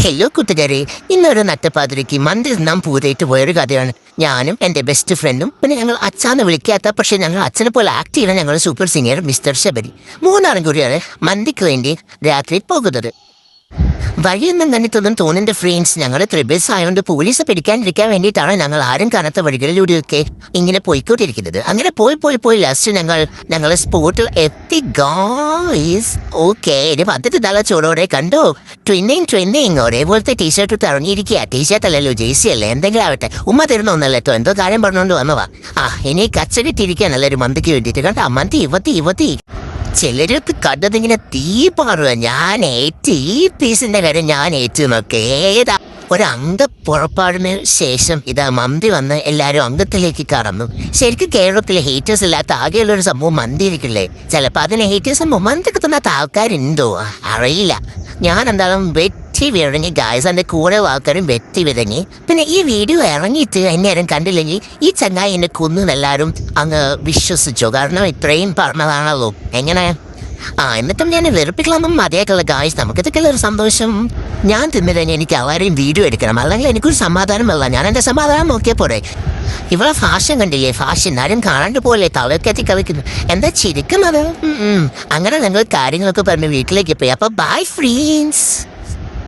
Hello കൂട്ടുകാരെ, ഇന്നൊരു നട്ടപ്പാതിരിക്ക് മന്തി നാം പൂതേറ്റ് പോയൊരു കഥയാണ്. ഞാനും എൻ്റെ ബെസ്റ്റ് ഫ്രണ്ടും പിന്നെ ഞങ്ങൾ അച്ഛാന്ന് വിളിക്കാത്ത പക്ഷേ ഞങ്ങൾ അച്ഛനെ പോലെ ആക്ട് ചെയ്യുന്ന ഞങ്ങളുടെ സൂപ്പർ സീനിയർ മിസ്റ്റർ ശബരി മൂന്നാറും കൂടിയാണ് മന്തിക്ക് വേണ്ടി രാത്രി പോകുന്നത്. വഴിയൊന്നും കണ്ടിട്ടൊന്നും തോന്നിൻ്റെ ഫ്രണ്ട്സ് ഞങ്ങൾ ത്രിബിൾസ് ആയതുകൊണ്ട് പോലീസ് പിടിക്കാണ്ടിരിക്കാൻ വേണ്ടിയിട്ടാണ് ഞങ്ങൾ ആരും കാണാത്ത വഴികളിലൂടെയൊക്കെ ഇങ്ങനെ പോയിക്കൊണ്ടിരിക്കുന്നത്. അങ്ങനെ പോയി ലാസ്റ്റ് ഞങ്ങൾ സ്പോട്ടിൽ എത്തി. ഗായ്സ് ഓക്കെ ഇനി പദ്ധതി തല ചോടോടെ കണ്ടോ, ട്വിന്നിങ് ഒരേപോലത്തെ ടീഷർട്ട് ഇട്ട് ഇറങ്ങിയിരിക്കുക. ടീഷർട്ട് അല്ലല്ലോ, ജേഴ്സി അല്ലേ, എന്തെങ്കിലും ആവട്ടെ. ഉമ്മ തരുന്നൊന്നല്ലോ, എന്തോ കാര്യം പറഞ്ഞുകൊണ്ട് വന്നവാ. ഇനി കച്ചടിട്ടിരിക്കാനല്ല ഒരു മന്തിക്ക് വേണ്ടിയിട്ട്. കണ്ടോ മന്തി യുവത്തി ചിലരൊക്കെ കണ്ടതിങ്ങനെ തീ പാറുക. ഞാൻ ഏറ്റ് ഈ പീസിന്റെ കാര്യം ഞാൻ ഏറ്റു നോക്കെ. ഏതാ ഒരു അംഗപ്പുറപ്പാടിന് ശേഷം ഇതാ മന്തി വന്ന് എല്ലാവരും അംഗത്തിലേക്ക് കടന്നു. ശരിക്കും കേരളത്തിലെ ഹേറ്റേഴ്സ് ഇല്ലാത്ത ആകെയുള്ളൊരു സംഭവം മന്തി ഇരിക്കില്ലേ. ചിലപ്പോൾ അതിന് ഹേറ്റേഴ്സ് മന്തിക്ക് തന്നാത്ത ആൾക്കാരുണ്ടോ അറിയില്ല. ഞാൻ എന്തായാലും വെറ്റി വിറങ്ങി ഗായ്സ്, എൻ്റെ കൂടെ ആൾക്കാരും വെറ്റി വിറങ്ങി. പിന്നെ ഈ വീഡിയോ ഇറങ്ങിയിട്ട് എന്നെ കണ്ടില്ലെങ്കിൽ ഈ ചങ്ങായി എന്നെ കൊന്നെല്ലാവരും അങ്ങ് വിശ്വസിച്ചോ, കാരണം ഇത്രയും പറഞ്ഞതാണല്ലോ. എങ്ങനെ എന്നിട്ടും ഞാൻ വെറുപ്പിക്കലാന്നും മതിയായിട്ടുള്ള ഗായ്സ്. നമുക്കിതൊക്കെയുള്ള ഒരു സന്തോഷം. ഞാൻ തിന്നില്ലെങ്കിൽ എനിക്ക് എല്ലാവരെയും വീഡിയോ എടുക്കണം, അല്ലെങ്കിൽ എനിക്കൊരു സമാധാനമല്ല. ഞാൻ എൻ്റെ സമാധാനം നോക്കിയാൽ പോരെ. ഇവിടെ ഫാഷൻ കണ്ടില്ലേ, ഫാഷൻ ആരും കാണാണ്ട് പോലെ തലക്കെത്തി കളിക്കുന്നു. എന്താ ചിരിക്കുന്നത്? അങ്ങനെ ഞങ്ങൾ കാര്യങ്ങളൊക്കെ പറഞ്ഞ് വീട്ടിലേക്ക് പോയി. അപ്പോൾ ബൈ ഫ്രണ്ട്സ്.